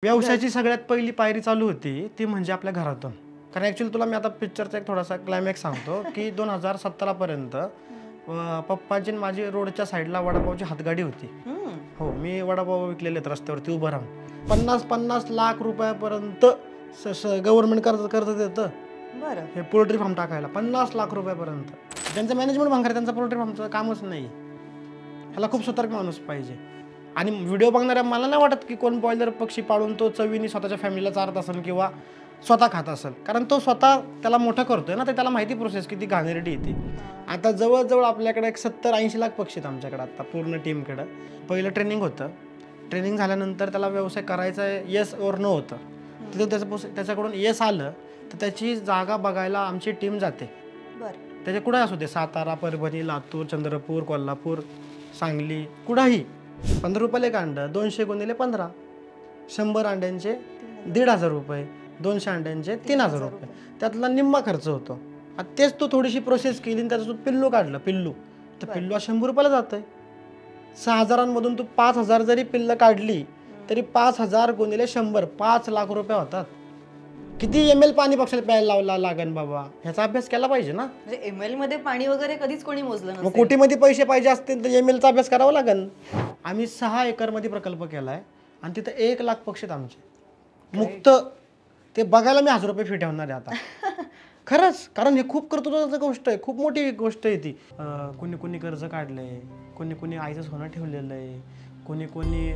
व्यवसायाची सगळ्यात पहिली पायरी चालू होती ती म्हणजे आपल्या घरातून. कारण ॲक्च्युअली तुला मी आता पिक्चरचा एक थोडासा क्लायमॅक्स सांगतो की 2017 पर्यंत पप्पाची आणि माझी रोडच्या साईडला वडापावची हातगाडी होती. हो, मी वडापाव विकलेले आहेत रस्त्यावरती उभं राहून. 50-50 लाख रुपयापर्यंत गव्हर्नमेंट कर्ज देतं. बरं. हे पोल्ट्री फार्म टाकायला 50 लाख रुपयापर्यंत. त्यांचं मॅनेजमेंट भंगार, त्यांचं पोल्ट्री फार्मचं कामच नाही. ह्याला खूप सतर्क माणूस पाहिजे. आणि व्हिडिओ बघणाऱ्या मला नाही वाटत की कोण बॉयलर पक्षी पाळून तो चवीने स्वतःच्या फॅमिलीला चारत असेल किंवा स्वतः खात असेल. कारण तो स्वतः त्याला मोठं करतोय ना, तर त्याला माहिती प्रोसेस किती घाणेरडी येते. आता जवळजवळ आपल्याकडे एक 70-80 लाख पक्षी आहेत आमच्याकडे आता पूर्ण टीमकडं. पहिलं ट्रेनिंग होतं. ट्रेनिंग झाल्यानंतर त्याला व्यवसाय करायचा आहे, येस ओर नो होतं. तिथं त्याच्याकडून येस आलं तर त्याची जागा बघायला आमची टीम जाते. बरं. त्याच्या कुठे असू दे, सातारा, परभणी, लातूर, चंद्रपूर, कोल्हापूर, सांगली, कुठंही. 15 रुपयाला एक अंडं, 200 गुणिले 15, 100 अंड्यांचे 1,500 रुपये, 200 अंड्यांचे 3,000 रुपये. त्यातला निम्मा खर्च होतो. आता तेच तू थोडीशी प्रोसेस केली आणि त्याच्यातून पिल्लू काढलं, तर पिल्लू 100 रुपयाला जातंय. 6,000मधून तू 5,000 जरी पिल्लं काढली तरी 5,000 गुणिले 100 5 लाख रुपये होतात. किती ml पाणी पक्षाला प्यायला लावला लागेल बाबा, ह्याचा अभ्यास केला पाहिजे ना. म्हणजे ml मध्ये पाणी वगैरे कधीच कोणी मोजलं नसेल. मग कोटीमध्ये पैसे पाहिजे असतील तर ml चा अभ्यास करावा लागेल. आम्ही 6 एकरमध्ये प्रकल्प केलाय आणि तिथं 1 लाख पक्षी आहेत आमचे मुक्त. ते बघायला मी 1,000 रुपये फी ठेवणार आहे आता. खरंच, कारण हे खूप कर्तृत्वाची गोष्ट आहे, खूप मोठी गोष्ट आहे ती. कोणी कोणी कर्ज काढलंय, कोणी कोणी आईचं सोनं ठेवलेलं आहे, कोणी कोणी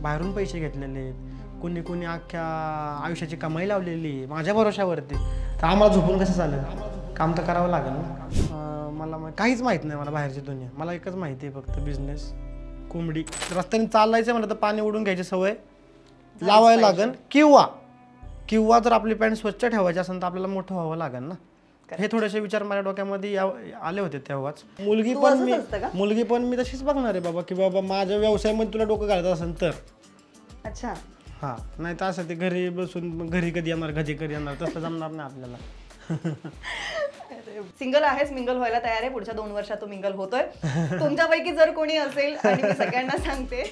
बाहेरून पैसे घेतलेले आहेत, कोणी कोणी अख्ख्या आयुष्याची कमाई लावलेली माझ्या भरोशावरती. तर आम्हाला झोपून कसं चालेल, काम तर करावं लागेल ना. मला काहीच माहीत नाही, मला बाहेरची दुनिया. मला एकच माहिती आहे फक्त, बिझनेस, कोंबडी. रस्त्याने चालायचं म्हणलं तर पाणी उडून घ्यायची सवय लावायला लागेल, किंवा जर आपली पॅन्ट स्वच्छ ठेवायची असेल तर आपल्याला मोठं व्हावं लागेल ना. हे थोडेसे विचार माझ्या डोक्यामध्ये आले होते तेव्हाच. मुलगी पण मी तशीच बघणार आहे बाबा, की बाबा माझ्या व्यवसायामध्ये तुला डोकं घालत असेल तर. अच्छा. हा, नाही तर असं ते घरी बसून घरी कधी येणार तसं जमणार नाही आपल्याला. सिंगल आहेस, मिंगल व्हायला तयार आहे. पुढच्या 2 वर्षात तो मिंगल होतोय. तुमच्यापैकी जर कोणी असेल, आणि मी सगळ्यांना सांगते